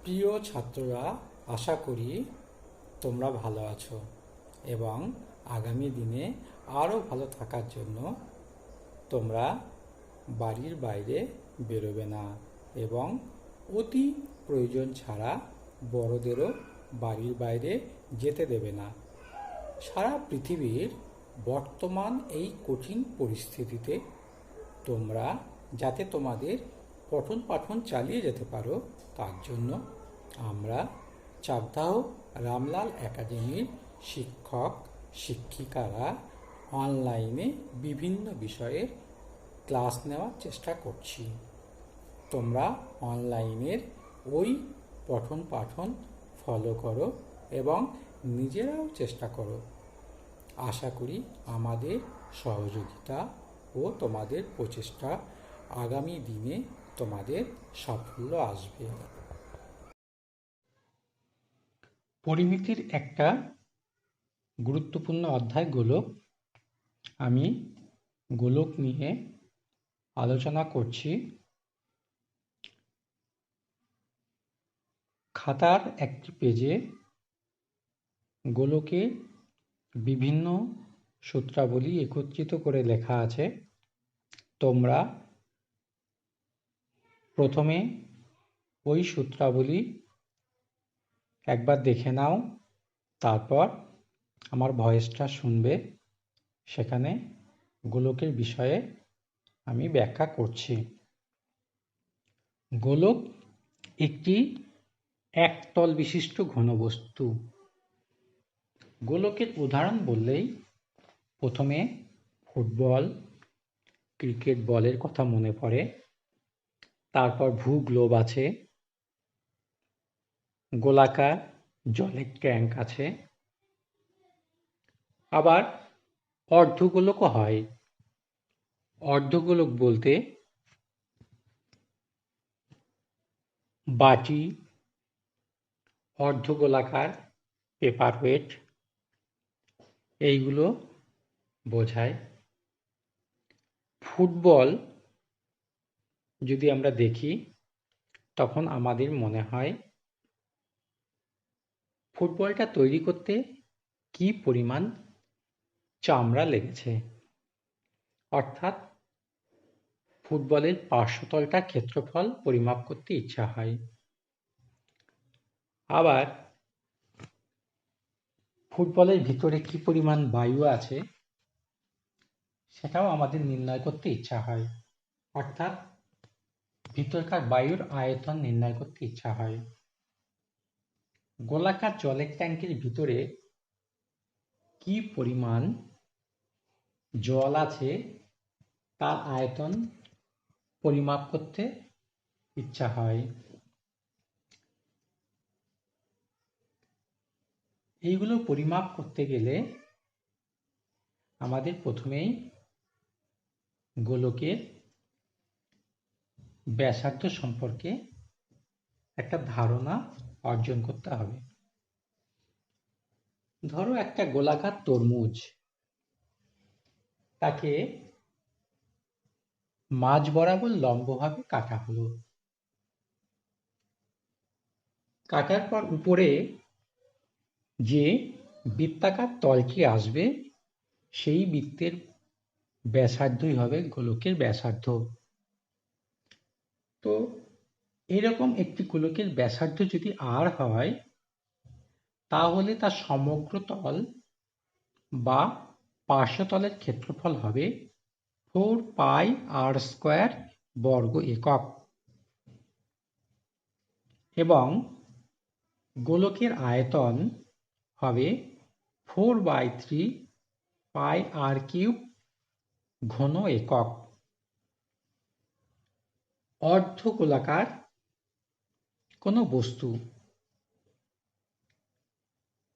প্রিয় ছাত্ররা, আশা করি তোমরা ভালো আছো এবং আগামী দিনে আরও ভালো থাকার জন্য তোমরা বাড়ির বাইরে বেরোবে না এবং অতি প্রয়োজন ছাড়া বড়দেরও বাড়ির বাইরে যেতে দেবে না। সারা পৃথিবীর বর্তমান এই কঠিন পরিস্থিতিতে তোমরা যাতে তোমাদের পঠন পাঠন চালিয়ে যেতে পারো তার জন্য আমরা চাকদাহ রামলাল একাডেমির শিক্ষক শিক্ষিকারা অনলাইনে বিভিন্ন বিষয়ের ক্লাস নেওয়ার চেষ্টা করছি। তোমরা অনলাইনের ওই পঠন পাঠন ফলো করো এবং নিজেরাও চেষ্টা করো। আশা করি আমাদের সহযোগিতা ও তোমাদের প্রচেষ্টা আগামী দিনে তোমাদের সাফল্য আসবে। পরিমিতির একটা গুরুত্বপূর্ণ অধ্যায় গোলক। আমি গোলক নিয়ে আলোচনা করছি। খাতার একটি পেজে গোলকে বিভিন্ন সূত্রাবলী একত্রিত করে লেখা আছে। তোমরা প্রথমে ওই সূত্রাবলী একবার দেখে নাও, তারপর আমার ভয়েসটা শুনবে। সেখানে গোলকের বিষয়ে আমি ব্যাখ্যা করছি। গোলক একটি একতল বিশিষ্ট ঘনবস্তু। গোলকের উদাহরণ বললেই প্রথমে ফুটবল, ক্রিকেট বলের কথা মনে পড়ে। তারপর ভূগ্লোব আছে, গোলাকার জলের ট্যাঙ্ক আছে, আবার অর্ধগোলকও হয়। অর্ধগোলক বলতে বাটি, অর্ধগোলাকার পেপারওয়েট এইগুলো বোঝায়। ফুটবল যদি আমরা দেখি তখন আমাদের মনে হয় ফুটবলটা তৈরি করতে কি পরিমাণ চামড়া লেগেছে, অর্থাৎ ফুটবলের পার্শ্বতলটা ক্ষেত্রফল পরিমাপ করতে ইচ্ছা হয়। আবার ফুটবলের ভিতরে কি পরিমাণ বায়ু আছে সেটাও আমাদের নির্ণয় করতে ইচ্ছা হয়, অর্থাৎ ভিতরকার বায়ুর আয়তন নির্ণয় করতে ইচ্ছা হয়। গোলাকার জলের ট্যাঙ্কের ভিতরে কি পরিমাণ জল আছে তার আয়তন পরিমাপ করতে ইচ্ছা হয়। এইগুলো পরিমাপ করতে গেলে আমাদের প্রথমেই গোলকের ব্যাসার্ধ সম্পর্কে একটা ধারণা অর্জন করতে হবে। ধরো একটা গোলাকার তরমুজ, তাকে মাঝ বরাবর লম্বভাবে কাটা হলো। কাটার পর উপরে যে বৃত্তাকার তলটি আসবে সেই বৃত্তের ব্যাসার্ধই হবে গোলকের ব্যাসার্ধ। তো এরকম একটি গোলকের ব্যাসার্ধ যদি আর হয় তাহলে তার সমগ্র তল বা পার্শ্বতলের ক্ষেত্রফল হবে 4πr² বর্গ একক এবং গোলকের আয়তন হবে 4/3πr³ ঘন একক। অর্ধগোলাকার কোনো বস্তু,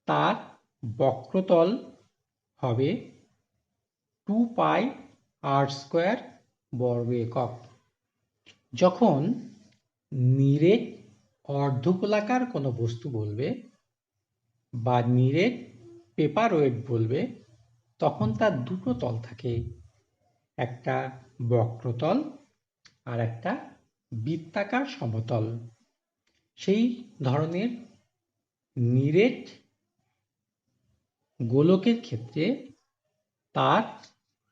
তার বক্রতল হবে 2πr² বর্গ একক। যখন নিরেট অর্ধগোলাকার কোনো বস্তু বলবে বা নিরেট পেপারওয়েট বলবে তখন তার দুটো তল থাকে, একটা বক্রতল আর একটা বৃত্তাকার সমতল। সেই ধরনের নিরেট গোলকের ক্ষেত্রে তার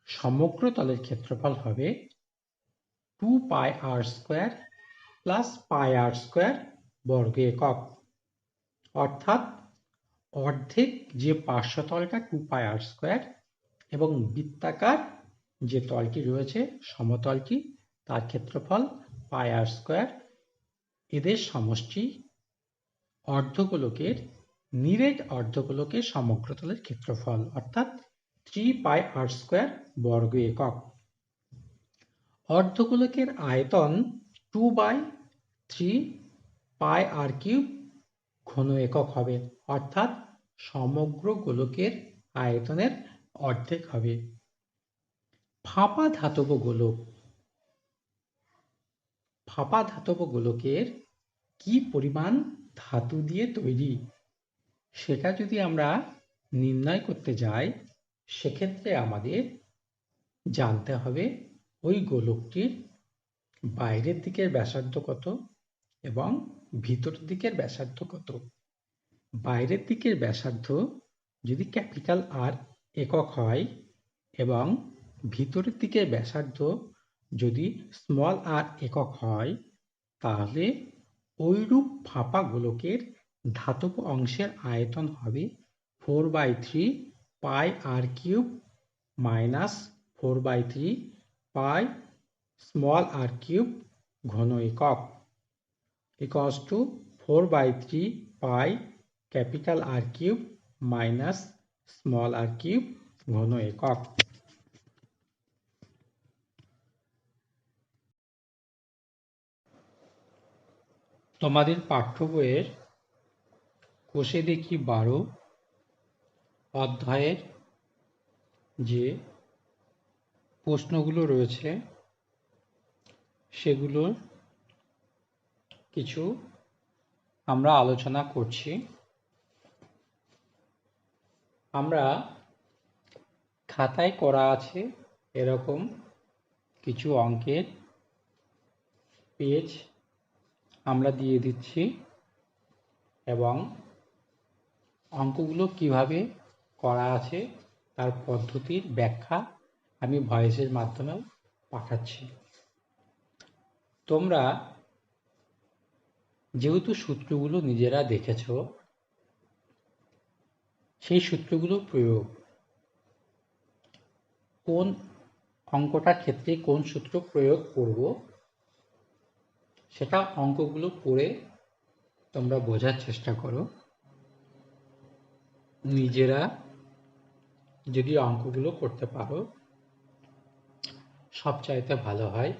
সমগ্র তলের ক্ষেত্রফল হবে 2πr² প্লাস πr² বর্গ একক, অর্থাৎ অর্ধেক যে পার্শ্বতলটা 2πr² এবং বৃত্তাকার যে তলটি রয়েছে সমতলটি তার ক্ষেত্রফল πr², এদের সমষ্টি অর্ধগোলকের নিরেট অর্ধগোলকের সমগ্র তলের ক্ষেত্রফল, অর্থাৎ 3πr² বর্গ একক। অর্ধগোলকের আয়তন 2/3πr³ ঘন একক হবে, অর্থাৎ সমগ্র গোলকের আয়তনের অর্ধেক হবে। ফাঁপা ধাতব গোলক, ফাঁপা ধাতব গোলকের কি পরিমাণ ধাতু দিয়ে তৈরি সেটা যদি আমরা নির্ণয় করতে যাই, সেক্ষেত্রে আমাদের জানতে হবে ওই গোলকটির বাইরের দিকের ব্যাসার্ধ কত এবং ভিতরের দিকের ব্যাসার্ধ কত। বাইরের দিকের ব্যাসার্ধ যদি ক্যাপিটাল আর একক হয় এবং ভিতরের দিকের ব্যাসার্ধ যদি স্মল আর একক হয়, তাহলে ওইরূপ ফাঁপা গোলকের ধাতব অংশের আয়তন হবে 4/3πr³ মাইনাস 4/3πr³ ঘন একক equals to 4/3πR³ minus r³ ঘন একক। তোমাদের পাঠ্য বইয়ের কোষে দেখি 12 অধ্যায়ের যে প্রশ্নগুলো রয়েছে সেগুলোর কিছু আমরা আলোচনা করছি। আমরা খাতায় করা আছে এরকম কিছু অঙ্কের পেজ আমরা দিয়ে দিচ্ছি এবং অঙ্কগুলো কিভাবে করা আছে তার পদ্ধতির ব্যাখ্যা আমি ভয়েসের মাধ্যমেও পাঠাচ্ছি। তোমরা যেহেতু সূত্রগুলো নিজেরা দেখেছ, সেই সূত্রগুলো প্রয়োগ, কোন অঙ্কটার ক্ষেত্রে কোন সূত্র প্রয়োগ করব সেটা অঙ্কগুলো পড়ে তোমরা বোঝার চেষ্টা করো। নিজেরা যদি অঙ্কগুলো করতে পারো সবচাইতে ভালো হয়।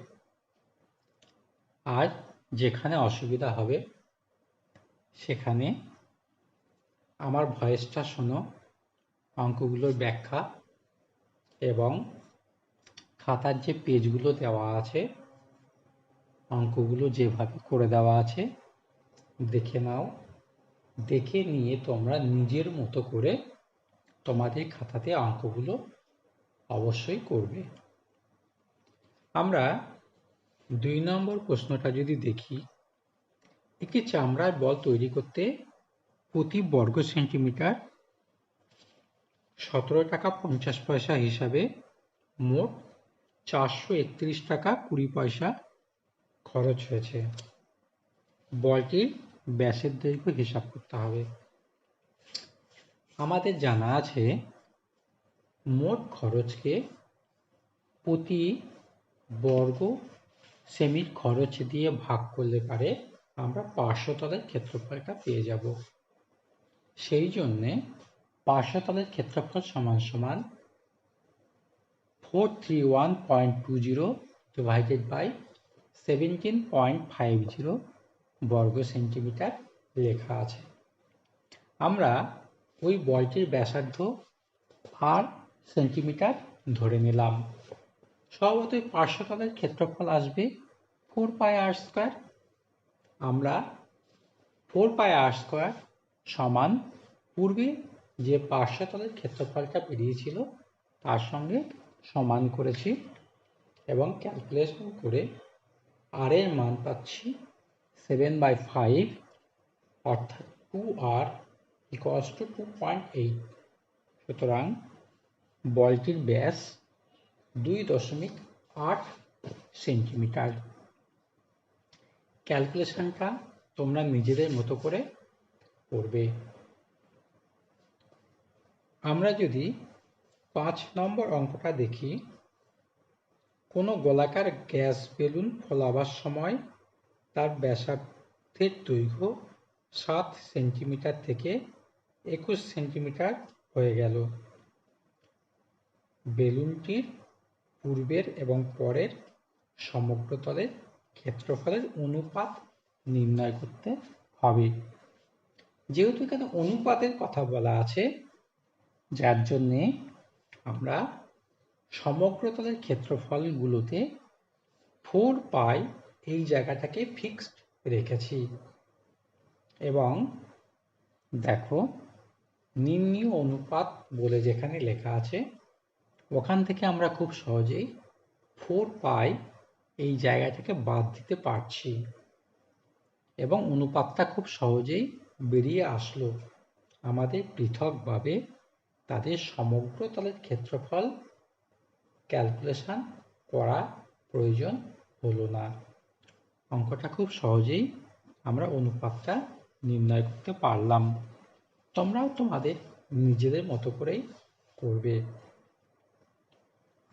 আর যেখানে অসুবিধা হবে সেখানে আমার ভয়েসটা শোনো, অঙ্কগুলোর ব্যাখ্যা এবং খাতার যে পেজগুলো দেওয়া আছে অঙ্কগুলো যেভাবে করে দেওয়া আছে দেখে নাও। দেখে নিয়ে তোমরা নিজের মতো করে তোমাদের খাতাতে অঙ্কগুলো অবশ্যই করবে। আমরা 2 নম্বর প্রশ্নটা যদি দেখি, একটি চামড়ার বল তৈরি করতে প্রতি বর্গ সেন্টিমিটার 17 টাকা 50 পয়সা হিসাবে মোট 431 টাকা 20 পয়সা খরচ হয়েছে। বলটির ব্যাসের দৈর্ঘ্য হিসাব করতে হবে। আমাদের জানা আছে মোট খরচকে প্রতি বর্গ সেমির খরচ দিয়ে ভাগ করলে পারে আমরা পার্শ্বতলের ক্ষেত্রফলটা পেয়ে যাব। সেই জন্যে পার্শ্বতলের ক্ষেত্রফল সমান সমান 431.20 ডিভাইডেড বাই 17.50 বর্গ সেন্টিমিটার লেখা আছে। আমরা ওই বলটির ব্যাসার্ধ আর সেন্টিমিটার ধরে নিলাম। স্বভাবতই পার্শ্বতলের ক্ষেত্রফল আসবে 4πr²। আমরা 4πr² সমান পূর্বে যে পার্শ্বতলের ক্ষেত্রফলটা বেরিয়েছিল তার সঙ্গে সমান করেছি এবং ক্যালকুলেশন করে আর এর মান পাচ্ছি 7/5 অর্থাৎ 2r ইকুয়ালস টু 2.8। সুতরাং বলটির ব্যাস 2.8 সেন্টিমিটার। ক্যালকুলেশনটা তোমরা নিজেদের মতো করে করবে। আমরা যদি 5 নম্বর অঙ্কটা দেখি, কোনো গোলাকার গ্যাস বেলুন ফোলাবার সময় তার ব্যাসার্ধের দৈর্ঘ্য 7 সেন্টিমিটার থেকে 21 সেন্টিমিটার হয়ে গেল। বেলুনটির পূর্বের এবং পরের সমগ্র তলের ক্ষেত্রফলের অনুপাত নির্ণয় করতে হবে। যেহেতু এখানে অনুপাতের কথা বলা আছে, যার জন্যে আমরা সমগ্র তলের ক্ষেত্রফলগুলোতে 4 পাই এই জায়গাটাকে ফিক্সড রেখেছি। এবং দেখো, নির্ণীয় অনুপাত বলে যেখানে লেখা আছে, ওখান থেকে আমরা খুব সহজেই 4 পাই এই জায়গাটাকে বাদ দিতে পারছি এবং অনুপাতটা খুব সহজেই বেরিয়ে আসলো। আমাদের পৃথকভাবে তাদের সমগ্র তলের ক্ষেত্রফল ক্যালকুলেশন করা প্রয়োজন হলো না। অঙ্কটা খুব সহজেই আমরা অনুপাতটা নির্ণয় করতে পারলাম। তোমরাও তোমাদের নিজেদের মতো করেই করবে।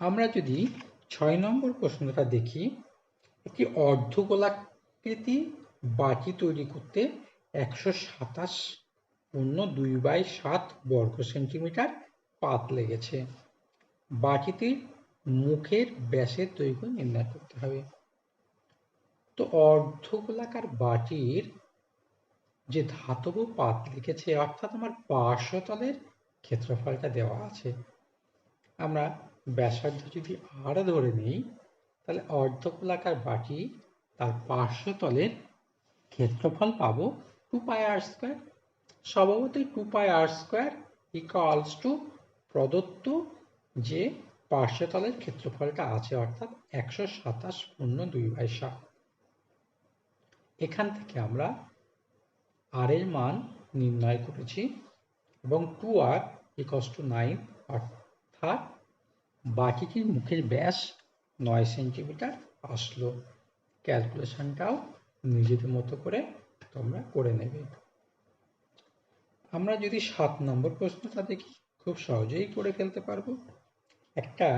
আমরা যদি 6 নম্বর প্রশ্নটা দেখি, একটি অর্ধগোলাকৃতি বাটি তৈরি করতে 127.2/7 বর্গ সেন্টিমিটার পাত লেগেছে। বাটিটির মুখের ব্যাসের দৈর্ঘ্য নির্ণয় করতে হবে। তো অর্ধগোলাকার বাটির যে ধাতব পাত লিখেছে, অর্থাৎ আমার পার্শ্বতলের ক্ষেত্রফলটা দেওয়া আছে। আমরা ব্যাসার্ধ যদি r ধরে নিই, তাহলে অর্ধগোলাকার বাটি তার পার্শ্বতলের ক্ষেত্রফল পাবো 2πr²। স্বভাবতই 2πr² ইকুয়ালস টু প্রদত্ত যে পার্শ্বতলের ক্ষেত্রফলটা আছে, অর্থাৎ 127.2/7। এখান থেকে আমরা r এর মান নির্ণয় করেছি এবং 2r ইকুয়ালস টু 9, অর্থাৎ বাটিটির মুখের ব্যাস 9 সেন্টিমিটার আসলো। ক্যালকুলেশনটাও নিজেদের মতো করে তোমরা করে নেবে। আমরা যদি 7 নম্বর প্রশ্নটা দেখি, খুব সহজেই করে ফেলতে পারবো। একটা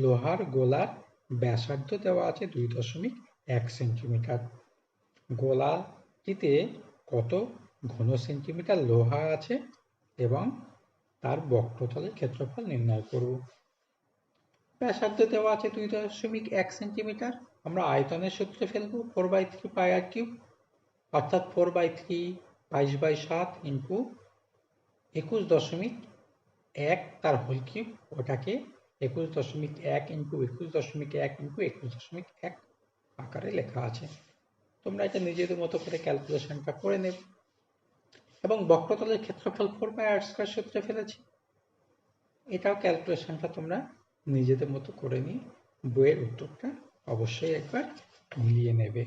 লোহার গোলার ব্যাসার্ধ দেওয়া আছে 2.1 সেন্টিমিটার। গোলাটিতে কত ঘন সেন্টিমিটার লোহা আছে এবং তার বক্রতলের ক্ষেত্রফল নির্ণয় করব। ব্যাসার্ধ দেওয়া আছে 2.1 সেন্টিমিটার। আমরা আয়তনের সূত্রে ফেলবো 4/3πr³, অর্থাৎ 4/3 22/7 ইন্টু 21.1 তার হোল কিউব, ওটাকে 21.1 ইন্টু 21.1 ইন্টু 21.1 আকারে লেখা আছে। তোমরা এটা নিজেদের মতো করে ক্যালকুলেশনটা করে নেবে। এবং বক্রতলের ক্ষেত্রফল 4πr² সূত্রে ফেলেছি। এটাও ক্যালকুলেশনটা তোমরা নিজেদের মতো করে নিয়ে বইয়ের উত্তরটা অবশ্যই একবার মিলিয়ে নেবে।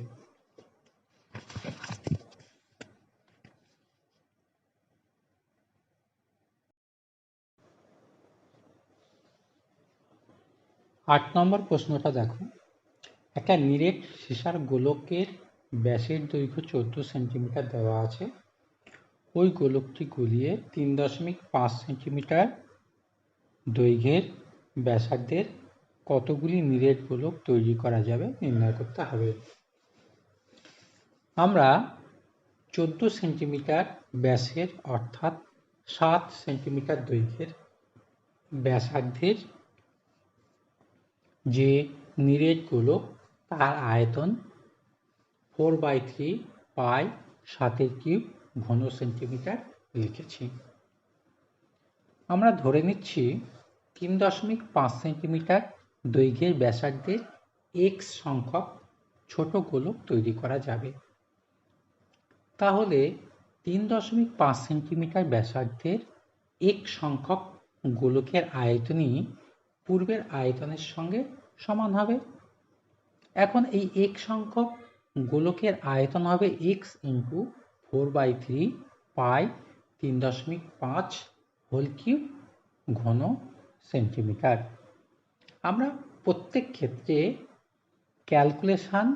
আট নম্বর প্রশ্নটা দেখো, একটা নিরেট সীসার গোলকের ব্যাসের দৈর্ঘ্য 14 সেন্টিমিটার দেওয়া আছে। ওই গোলকটি গলিয়ে 3.5 সেন্টিমিটার দৈর্ঘ্যের ব্যাসার্ধের কতগুলি নিরেট গোলক তৈরি করা যাবে নির্ণয় করতে হবে। আমরা 14 সেন্টিমিটার ব্যাসের অর্থাৎ 7 সেন্টিমিটার দৈর্ঘ্যের ব্যাসার্ধের যে নিরেট গোলক, তার আয়তন 4/3π7 ঘন সেন্টিমিটার লিখেছি। আমরা ধরে নিচ্ছি 3.5 সেন্টিমিটার দৈর্ঘ্যের ব্যাসার্ধের x সংখ্যক ছোট গোলক তৈরি করা যাবে। তাহলে 3.5 সেন্টিমিটার ব্যাসার্ধের x সংখ্যক গোলকের আয়তনই পূর্বের আয়তনের সঙ্গে সমান হবে। এখন এই x সংখ্যক গোলকের আয়তন হবে x ইন্টু 4/3 পাই 3.5 হোল কিউব ঘন সেন্টিমিটার। আমরা প্রত্যেক ক্ষেত্রে ক্যালকুলেশন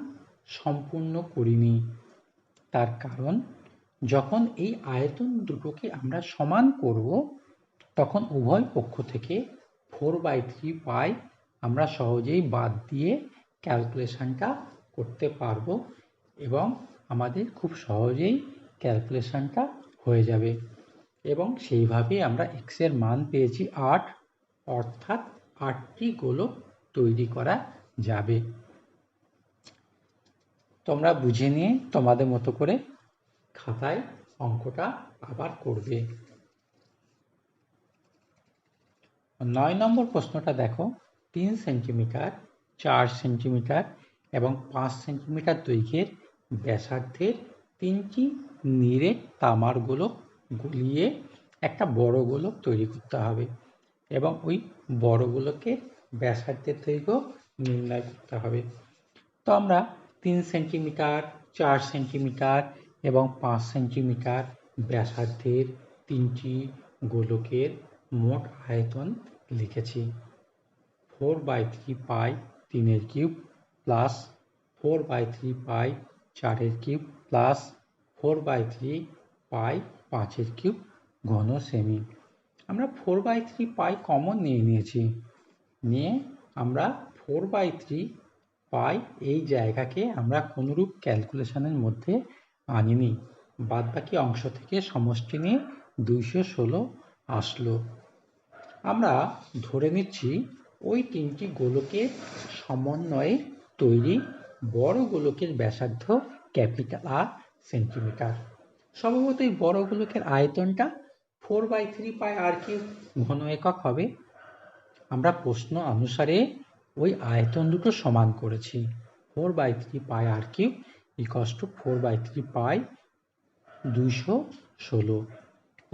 সম্পূর্ণ করিনি, তার কারণ যখন এই আয়তন দুটোকে আমরা সমান করব তখন উভয় পক্ষ থেকে 4/3 পাই আমরা সহজেই বাদ দিয়ে ক্যালকুলেশনটা করতে পারবো এবং আমাদের খুব সহজেই ক্যালকুলেশনটা হয়ে যাবে এবং সেইভাবে আমরা এক্স এর মান পেয়েছি 8, অর্থাৎ 8টি গোলক তৈরি করা যাবে। তোমরা বুঝে নিয়ে তোমাদের মতো করে খাতায় অঙ্কটা আবার করবে। 9 নম্বর প্রশ্নটা দেখো, 3 সেন্টিমিটার, 4 সেন্টিমিটার এবং 5 সেন্টিমিটার দৈর্ঘ্যের ব্যাসার্ধের 3টি নিরেট তামার গোলক গলিয়ে একটা বড় গোলক তৈরি করতে হবে এবং ওই বড় গোলকের ব্যাসার্ধের দৈর্ঘ্য নির্ণয় করতে হবে। তো আমরা 3 সেন্টিমিটার, 4 সেন্টিমিটার এবং 5 সেন্টিমিটার ব্যাসার্ধের 3টি গোলকের মোট আয়তন লিখেছি। 4/3 পাই 3 কিউব প্লাস 4/3 পাই 4 কিউব প্লাস 4/3 পাই 5 কিউব ঘন সেমি। আমরা 4/3 পাই কমন নিয়েছি, নিয়ে আমরা 4/3 পাই এই জায়গাকে আমরা কোনরূপ ক্যালকুলেশনের মধ্যে আনিনি, বাদ বাকি অংশ থেকে সমষ্টি নিয়ে 216 আসলো। আমরা ধরে নিচ্ছি ওই 3টি গোলকের সমন্বয়ে তৈরি বড় গোলকের ব্যাসার্ধ ক্যাপিটাল আর সেন্টিমিটার। সম্ভবত এই বড় গোলকের আয়তনটা 4/3 পাই আর কিউব ঘন একক হবে। আমরা প্রশ্ন অনুসারে ওই আয়তন দুটো সমান করেছি। 4/3 pi R cube equals to 4/3 পাই 216।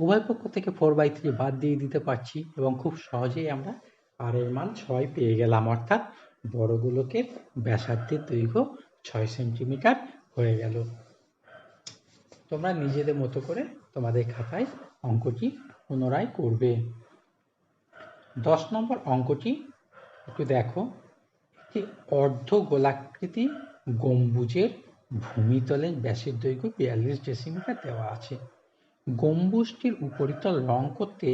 উভয় পক্ষ থেকে 4/3 বাদ দিয়ে দিতে পারছি এবং খুব সহজেই আমরা আর এর মান 6 পেয়ে গেলাম, অর্থাৎ বড় গোলকের ব্যাসার্ধের দৈর্ঘ্য 6 সেন্টিমিটার হয়ে গেল। তোমরা নিজেদের মতো করে তোমাদের খাতায় অঙ্কটি পুনরায় করবে। 10 নম্বর অঙ্কটি একটু দেখো, একটি অর্ধ গোলাকৃতি গম্বুজের ভূমিতলের ব্যাসের দৈর্ঘ্য 42 ডেসিমিটার দেওয়া আছে। গম্বুজটির উপরিতল রং করতে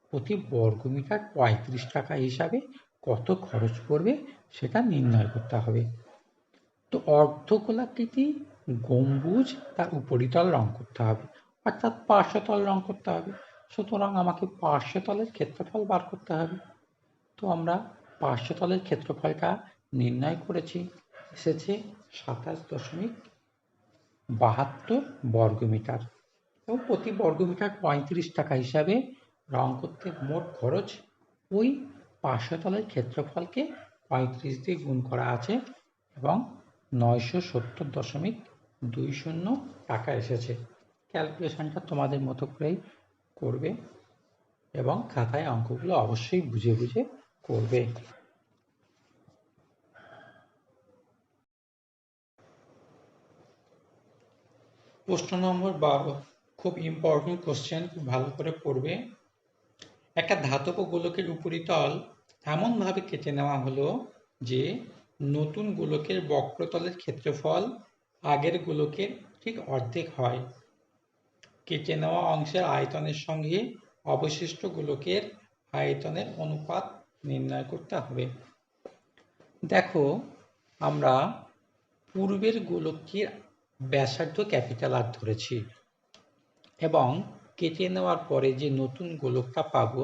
প্রতি বর্গমিটার 35 টাকা হিসাবে কত খরচ পড়বে সেটা নির্ণয় করতে হবে। তো অর্ধগোলাকৃতি গম্বুজ তার উপরিতল রং করতে হবে, অর্থাৎ পার্শ্বতল রং করতে হবে। সুতরাং আমাকে পার্শ্বতলের ক্ষেত্রফল বার করতে হবে। তো আমরা পার্শ্বতলের ক্ষেত্রফলটা নির্ণয় করেছি, এসেছে 27.72 বর্গমিটার এবং প্রতি বর্গমিটার 35 টাকা হিসাবে রং করতে মোট খরচ ওই পার্শ্বতলের ক্ষেত্রফলকে 35 দিয়ে গুণ করা আছে এবং 970.20 টাকা এসেছে। ক্যালকুলেশনটা তোমাদের মতো করেই করবে এবং খাতায় অঙ্কগুলো অবশ্যই বুঝে বুঝে করবে। প্রশ্ন নম্বর 12, খুব ইম্পর্টেন্ট কোশ্চেন, খুব ভালো করে পড়বে। একটা ধাতব গোলকের উপরিতল এমনভাবে কেটে নেওয়া হলো যে নতুন গোলকের বক্রতলের ক্ষেত্রফল আগের গোলকের ঠিক অর্ধেক হয়। কেটে নেওয়া অংশের আয়তনের সঙ্গে অবশিষ্ট গোলকের আয়তনের অনুপাত নির্ণয় করতে হবে। দেখো, আমরা পূর্বের গোলকের ব্যাসার্ধ ক্যাপিটাল আর ধরেছি এবং কেটে নেওয়ার পরে যে নতুন গোলকটা পাবো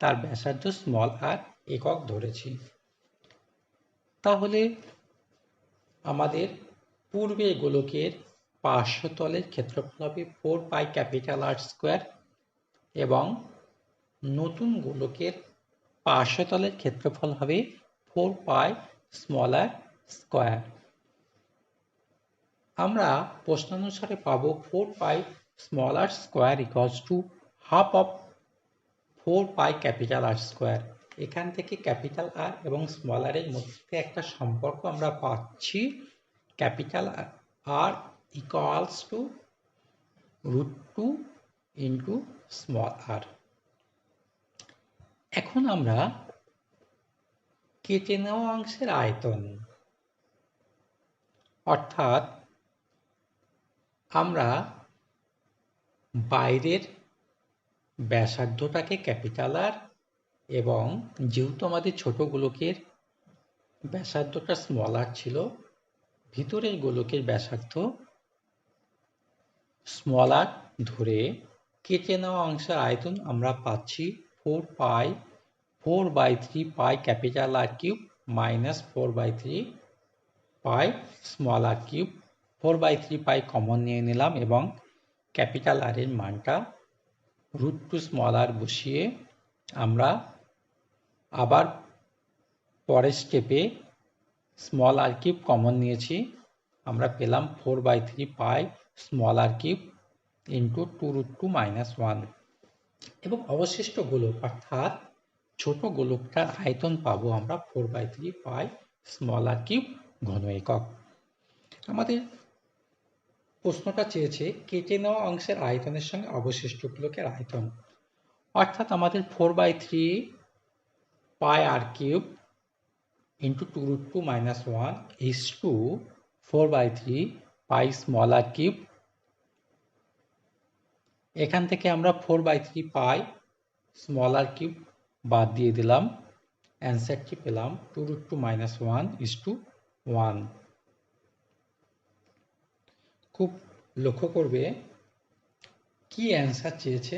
তার ব্যাসার্ধ স্মল আর একক ধরেছি। তাহলে আমাদের পূর্বের গোলকের পার্শ্বতলের ক্ষেত্রফল হবে 4 পাই ক্যাপিটাল আর স্কোয়ার এবং নতুন গোলকের পার্শ্বতলের ক্ষেত্রফল হবে 4 পাই স্মল আর স্কোয়ার। আমরা প্রশ্নানুসারে পাবো 4 pi small r square equals to half of 4 pi capital r square. এখান থেকে ক্যাপিটাল আর এবং স্মল আর এর মধ্যে একটা সম্পর্ক আমরা পাচ্ছি, capital R equals to √2 into small R. এখন আমরা কেটে নেওয়া অংশের আয়তন, অর্থাৎ আমরা বাইরের ব্যাসার্ধটাকে ক্যাপিটাল আর এবং যেহেতু আমাদের ছোট গোলকের ব্যাসার্ধটা স্মল আর ছিল, ভিতরের গোলকের ব্যাসার্ধ স্মল আর ধরে কেটে নেওয়া অংশের আয়তন আমরা পাচ্ছি 4/3 pi capital R cube minus 4/3 pi small R cube. 4/3 pi common নিয়ে নিলাম এবং ক্যাপিটাল আর এর মানটা √2 স্মল আর বসিয়ে আমরা আবার পরের স্টেপে স্মল আর কিউব কমন নিয়েছি, আমরা পেলাম 4/3 pi small R cube into 2√2 minus 1 এবং অবশিষ্ট গোলক অর্থাৎ ছোট গোলকটার আয়তন পাবো আমরা 4/3 পাই স্মল আর কিউব ঘন একক। আমাদের প্রশ্নটা চেয়েছে কেটে নেওয়া অংশের আয়তনের সঙ্গে অবশিষ্ট গোলকের আয়তন, অর্থাৎ আমাদের 4/3 pi R cube into 2√2 minus 1 is to 4/3 pi small R cube. এখান থেকে আমরা 4/3 পাই স্মল আর কিউব বাদ দিয়ে দিলাম, অ্যান্সারটি পেলাম 2√2 মাইনাস 1 ইজ টু 1। খুব লক্ষ্য করবে কি অ্যান্সার চেয়েছে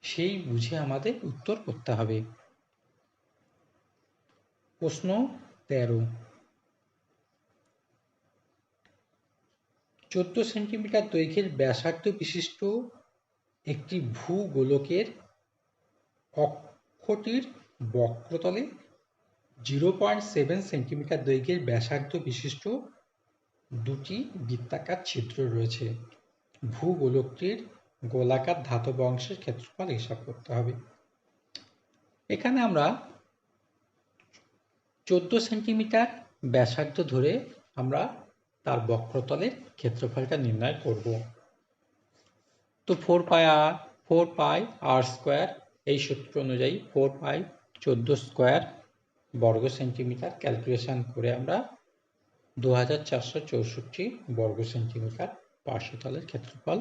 সেই বুঝে আমাদের উত্তর করতে হবে। প্রশ্ন 13, 14 সেন্টিমিটার দৈর্ঘ্যের ব্যাসার্ধ বিশিষ্ট একটি ভূগোলকের অক্ষটির বক্রতলে 0.7 সেন্টিমিটার দৈর্ঘ্যের ব্যাসার্ধ বিশিষ্ট দুটি বৃত্তাকার ছিদ্র রয়েছে। ভূগোলকটির গোলাকার ধাতব অংশের ক্ষেত্রফল হিসাব করতে হবে। এখানে আমরা 14 সেন্টিমিটার ব্যাসার্ধ ধরে আমরা তার বক্রতলের ক্ষেত্রফলটা নির্ণয় করব। তো 4 পাই আর স্কোয়ার, এই সূত্র অনুযায়ী 4 পাই 14 স্কোয়ার বর্গ সেন্টিমিটার ক্যালকুলেশন করে আমরা 2464 বর্গ সেন্টিমিটার পার্শ্বতলের ক্ষেত্রফল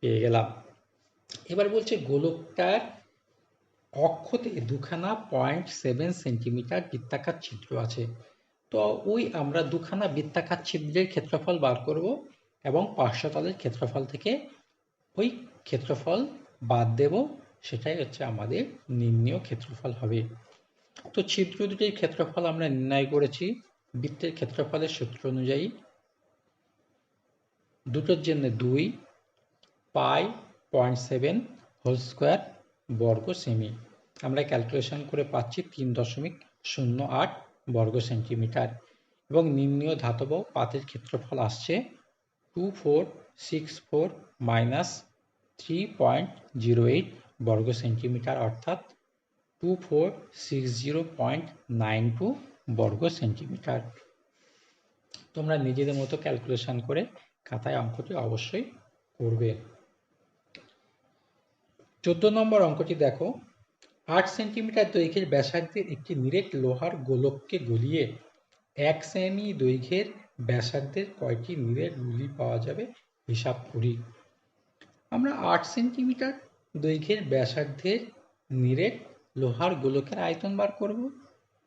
পেয়ে গেলাম। এবার বলছে গোলকটার অক্ষতে দুখানা 0.7 সেন্টিমিটার বৃত্তাকার ছিদ্র আছে। তো ওই আমরা দুখানা বৃত্তাকার ছিদ্রের ক্ষেত্রফল বার করব এবং পার্শ্বতলের ক্ষেত্রফল থেকে ওই ক্ষেত্রফল বাদ দেব, সেটাই হচ্ছে আমাদের নির্ণেয় ক্ষেত্রফল হবে। তো ছিদ্র দুটির ক্ষেত্রফল আমরা নির্ণয় করেছি বৃত্তের ক্ষেত্রফলের সূত্র অনুযায়ী, দুটোর জন্য 2 পাই 0.7 হোল স্কোয়ার বর্গ সেমি। আমরা ক্যালকুলেশন করে পাচ্ছি 3.08 বর্গ সেন্টিমিটার এবং নির্ণেয় ধাতব পাতের ক্ষেত্রফল আসছে 2464 মাইনাস 3.08 বর্গ সেন্টিমিটার, অর্থাৎ 2460.92 বর্গ সেন্টিমিটার। তোমরা নিজেদের মতো ক্যালকুলেশন করে খাতায় অঙ্কটি অবশ্যই করবে। 14 নম্বর অঙ্কটি দেখো, 8 সেন্টিমিটার দৈর্ঘ্যের ব্যাসার্ধের একটি নিরেট লোহার গোলককে গলিয়ে 1 সেমি দৈর্ঘ্যের ব্যাসার্ধের কয়টি নিরেট গুলি পাওয়া যাবে হিসাব করি। আমরা 8 সেন্টিমিটার দৈর্ঘ্যের ব্যাসার্ধের নিরেট লোহার গোলকের আয়তন বার করব।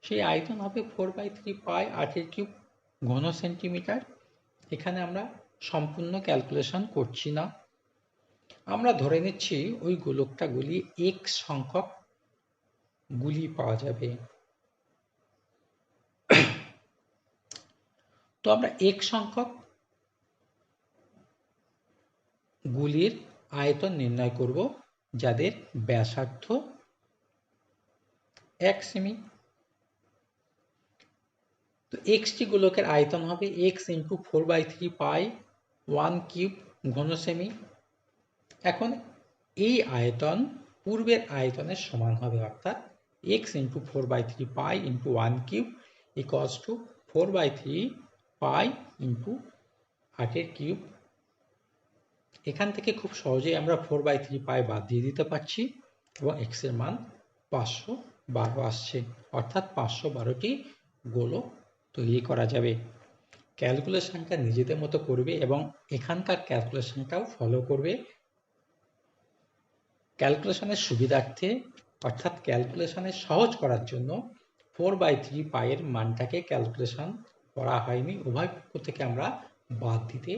সেই আয়তন হবে 4/3 পাই 8 কিউব ঘন সেন্টিমিটার। এখানে আমরা সম্পূর্ণ ক্যালকুলেশন করছি না, আমরা ধরে নিচ্ছি ওই গোলকটা গলিয়ে x সংখ্যক গুলি পাওয়া যাবে। তো আমরা x সংখ্যক গুলির আয়তন নির্ণয় করব যাদের ব্যাসার্ধ 1 সেমি। তো x টি গোলকের আয়তন হবে x ইন্টু 4/3 পাই 1 কিউব ঘন সেমি। এখন এই আয়তন পূর্বের আয়তনের সমান হবে, অর্থাৎ x into 4/3 pi into 1 cube equals to 4/3 pi into 8 cube এখান থেকে খুব সহজেই আমরা 4/3 পাই বাদ দিয়ে দিতে পারছি এবং এক্স এর মান 512 আসছে, অর্থাৎ 512টি গোলক তৈরি করা যাবে। ক্যালকুলেশনটা নিজেদের মতো করবে এবং এখানকার ক্যালকুলেশনটাও ফলো করবে। ক্যালকুলেশনের সুবিধার্থে অর্থাৎ ক্যালকুলেশনের সহজ করার জন্য 4/3 পাইয়ের মানটাকে ক্যালকুলেশন করা হয়নি, উভয় পক্ষ থেকে আমরা বাদ দিতে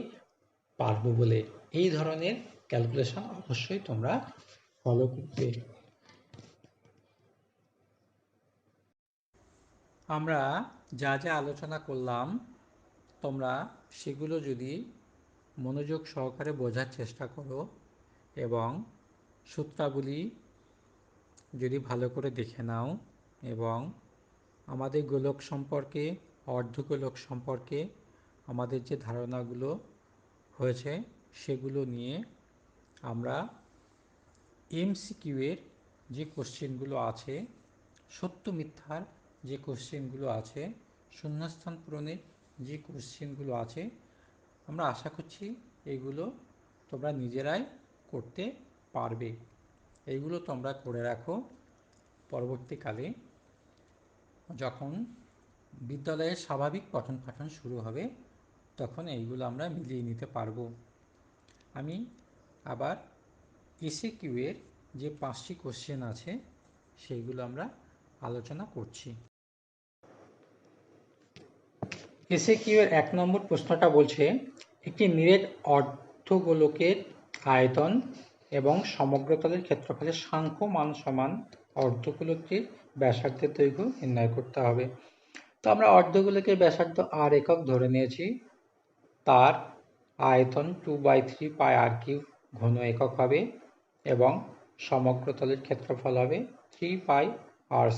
পারবো বলে। এই ধরনের ক্যালকুলেশন অবশ্যই তোমরা ফলো করবে। আমরা যা যা আলোচনা করলাম তোমরা সেগুলো যদি মনোযোগ সহকারে বোঝার চেষ্টা করো এবং সূত্রাবলী যদি ভালো করে দেখে নাও এবং আমাদের গোলক সম্পর্কে, অর্ধগোলক সম্পর্কে আমাদের যে ধারণাগুলো হয়েছে সেগুলো নিয়ে আমরা এমসিকিউ এর যে কোশ্চেনগুলো আছে, সত্য মিথ্যার যে কোশ্চেনগুলো আছে, শূন্যস্থান পূরণের যে কোশ্চেনগুলো আছে, আমরা আশা করছি এইগুলো তোমরা নিজেরাই করতে পারবে। এইগুলো তোমরা করে রাখো, পরবর্তীকালে যখন বিদ্যালয়ের স্বাভাবিক পঠন পাঠন শুরু হবে তখন এইগুলো আমরা মিলিয়ে নিতে পারবো। আমি আবার এসএকিউ এর যে 5টি কোশ্চেন আছে সেইগুলো আমরা আলোচনা করছি। এসএকিউ এর 1 নম্বর প্রশ্নটা বলছে, একটি নিরেট অর্ধগোলকের আয়তন এবং সমগ্রতলের ক্ষেত্রফলের সাংখ্য মান সমান অর্ধগোলকটির ব্যাসার্ধের দৈর্ঘ্য নির্ণয় করতে হবে। তো আমরা অর্ধগোলকের ব্যাসার্ধ r একক ধরে নিয়েছি, তার আয়তন 2/3 পাই r³ ঘন একক হবে এবং সমগ্রতলের ক্ষেত্রফল হবে 3 পাই r²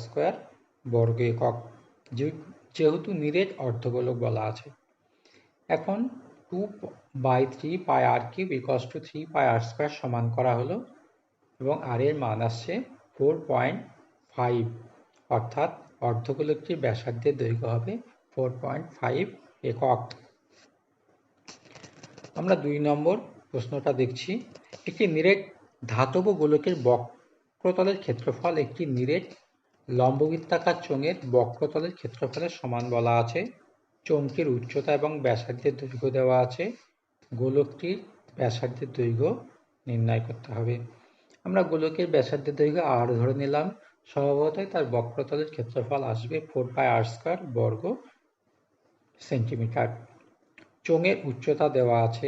বর্গ একক, যেহেতু নিরেট অর্ধগোলক বলা আছে। এখন 2/3 পাই r³ = 3 পাই r² সমান করা হলো এবং r এর মান আসছে 4.5, অর্থাৎ অর্ধগোলকটির ব্যাসার্ধের দৈর্ঘ্য হবে 4.5 একক। আমরা 2 নম্বর প্রশ্নটা দেখছি, একটি নিরেট ধাতব গোলকের বক্রতলের ক্ষেত্রফল একটি নিরেট লম্ববৃত্তাকার চোঙের বক্রতলের ক্ষেত্রফলের সমান বলা আছে। চোঙটির উচ্চতা এবং ব্যাসার্ধের দৈর্ঘ্য দেওয়া আছে, গোলকটির ব্যাসার্ধের দৈর্ঘ্য নির্ণয় করতে হবে। আমরা গোলকের ব্যাসার্ধের দৈর্ঘ্য r ধরে নিলাম, স্বভাবতই তার বক্রতলের ক্ষেত্রফল আসবে 4 পাই r² বর্গ সেন্টিমিটার। চোঙের উচ্চতা দেওয়া আছে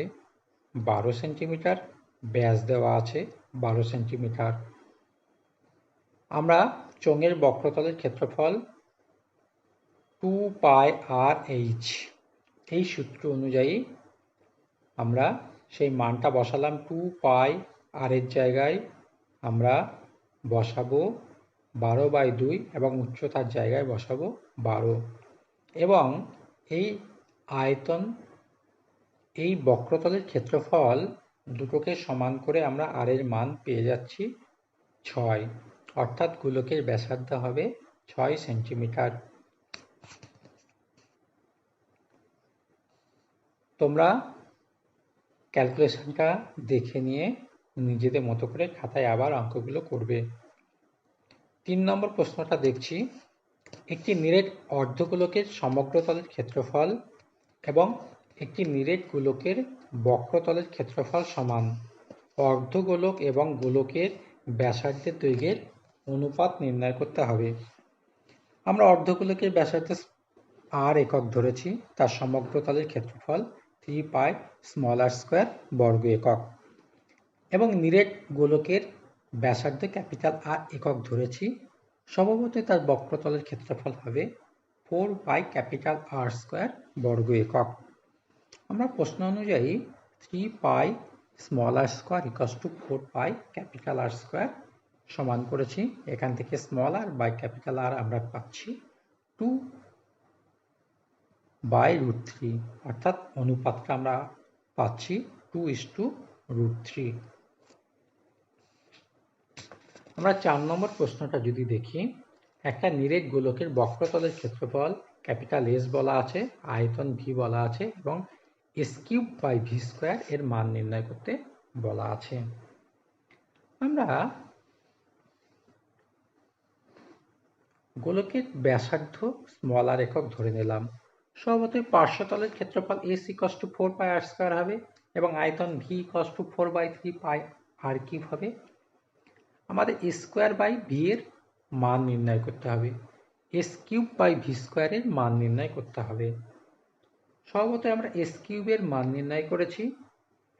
12 সেন্টিমিটার, ব্যাস দেওয়া আছে 12 সেন্টিমিটার। আমরা চোঙের বক্রতলের ক্ষেত্রফল 2 পাই r/h এই সূত্র অনুযায়ী আমরা সেই মানটা বসালাম। 2 পাই r এর জায়গায় আমরা বসাবো 12/2 এবং উচ্চতার জায়গায় বসাবো 12 এবং এই আয়তন, এই বক্রতলের ক্ষেত্রফল দুটোকে সমান করে আমরা r এর মান পেয়ে যাচ্ছি 6, অর্থাৎ গোলকের ব্যাসার্ধ হবে 6 সেন্টিমিটার। তোমরা ক্যালকুলেশনটা দেখে নিয়ে নিজেদের মতো করে খাতায় আবার অঙ্কগুলো করবে। 3 নম্বর প্রশ্নটা দেখছি, একটি নিরেট অর্ধগোলকের সমগ্রতলের ক্ষেত্রফল এবং একটি নিরেট গোলকের বক্রতলের ক্ষেত্রফল সমান। অর্ধগোলক এবং গোলকের ব্যাসার্ধের দৈর্ঘ্যের অনুপাত নির্ণয় করতে হবে। আমরা অর্ধগোলকের ব্যাসার্ধ r একক ধরেছি, তার সমগ্রতলের ক্ষেত্রফল 3 পাই r² বর্গ একক এবং নিরেট গোলকের ব্যাসার্ধ R একক ধরেছি, স্বভাবতই তার বক্রতলের ক্ষেত্রফল হবে 4 পাই R² বর্গ একক। আমরা প্রশ্ন অনুযায়ী 3 পাই r² = 4 পাই R² সমান করেছি। এখান থেকে r বাই R আমরা পাচ্ছি 2/√3, অর্থাৎ অনুপাতটা আমরা পাচ্ছি 2:√3। আমরা 4 নম্বর প্রশ্নটা যদি দেখি, একটা নিরেট গোলকের বক্রতলের ক্ষেত্রফল S বলা আছে, আয়তন V বলা আছে এবং s³/v² এর মান নির্ণয় করতে বলা আছে। আমরা গোলকের ব্যাসার্ধ স্মল আর একক ধরে নিলাম। স্বভাবতই পার্শ্বতলের ক্ষেত্রফল s = 4πr² হবে এবং আয়তন v = 4/3πr³ হবে। আমাদের a²/v এর মান নির্ণয় করতে হবে, s³/v² এর মান নির্ণয় করতে হবে। স্বভাবতই আমরা s³ এর মান নির্ণয় করেছি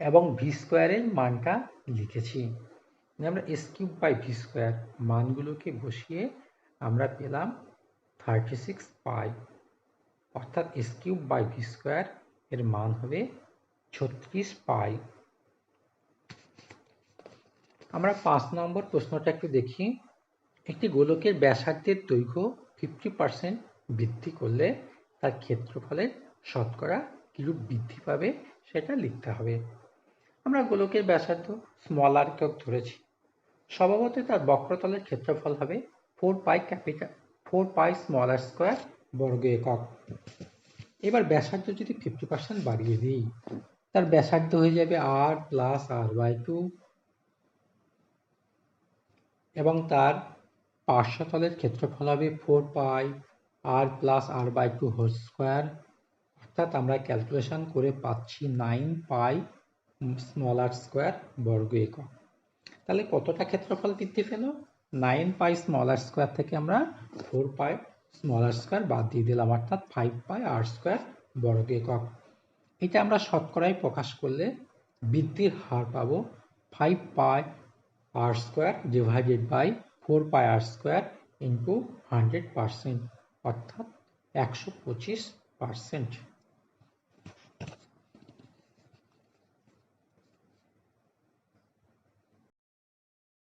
এবং v² এর মানটা লিখেছি। আমরা s³/v² মানগুলোকে বসিয়ে আমরা পেলাম 36π, অর্থাৎ s³/v² এর মান হবে 36π। আমরা 5 নম্বর প্রশ্নটা একটু দেখি। একটি গোলকের ব্যাসার্ধের দৈর্ঘ্য 50% বৃদ্ধি করলে তার ক্ষেত্রফলের শতকরা কিরূপ বৃদ্ধি পাবে সেটা লিখতে হবে। আমরা গোলকের ব্যাসার্ধ স্মল আর একক ধরেছি। স্বভাবতই তার বক্রতলের ক্ষেত্রফল হবে 4πr² বর্গ একক। এবার ব্যাসার্ধ যদি 50% বাড়িয়ে দিই, তার ব্যাসার্ধ হয়ে যাবে r+r/2 এবং তার পার্শ্বতলের ক্ষেত্রফল হবে 4πr+r/2², অর্থাৎ আমরা ক্যালকুলেশন করে পাচ্ছি 9πr² বর্গ একক। তাহলে কতটা ক্ষেত্রফল বৃদ্ধি পেল? 9πr² থেকে আমরা 4πr² বাদ দিয়ে দিলাম, অর্থাৎ 5πr² বর্গ একক। এটা আমরা শতকরায় প্রকাশ করলে বৃদ্ধির হার পাবো 5πr² divided by 4πr² into 100%, অর্থাৎ 125%।